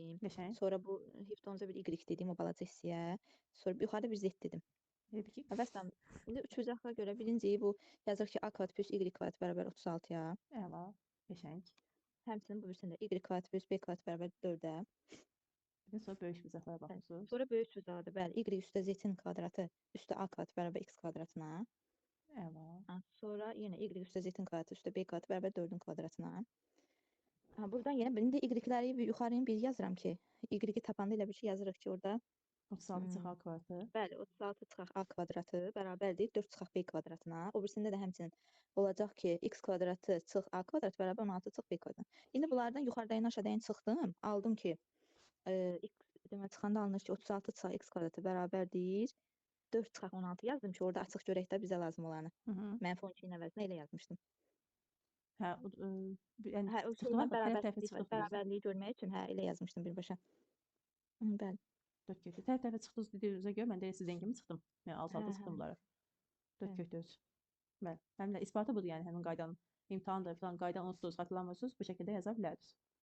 dedim. Qəşəng. Sonra bu hiftonza bir y dedim o balaca hissəyə. Sonra yuxarıda bir z dedim. Dedi ki, Vəssalam. İndi üç bucağa görə birinci bu yazır ki, a kvadrat plus y kvadrat bərabər 36-ya. əla, qəşəng. Həmçinin bu birisində y kvadrat plus b kvadrat bərabər 4-ə. Bir də sonra böyük bucaqlara Bəli. baxırsınız. Sonra böyük bucaqdır. Bəli, y üstə z-in kvadratı üstə a kvadrat bərabər x kvadratına. Əla. Sonra yenə y üstə z-in kvadratı üstə b kvadrat bərabər 4-ün kvadratına. Buradan yenə indi y-ləri yuxarıya bir yazıram ki, y-i tapanda elə bir şey yazırıq ki, orada 36 çıx a kvadratı. bəli, 36 çıxaq a kvadratı bərabərdir 4 çıxaq b kvadratına. O birisində də həmçinin olacaq ki, x kvadratı çıx a kvadrat bərabər 16 çıx b kvadrat. İndi bunlardan yuxarıdan aşağıdan çıxdım. Aldım ki, x demək çıxanda alınır ki, 36 çıxaq x kvadratı bərabərdir 4 çıxaq 16 yazdım ki, orada açıq görək də bizə lazım olanı. Hı -hı. -12-nin əvəzinə elə yazmışdım. Hə, yəni Hə, o çıxdı mı? şeydən Tərəf-tərəfə çıxdıq biruzə. bərabərliyi görmək üçün hə, elə yazmışdım birbaşa. Bəli. 4 kök 4. Tərəf-tərəfə çıxdınız dediyinizə görə mən də sizin kimi çıxdım. Yəni alt-alta Hə, çıxdım bunlara. 4 Bəli. kök 4. Bəli. Həmin də isbatı budur yəni həmin qaydanın. İmtahan da falan qaydanı unutdunuz, xatırlamırsınız, bu şəkildə yaza bilərsiniz.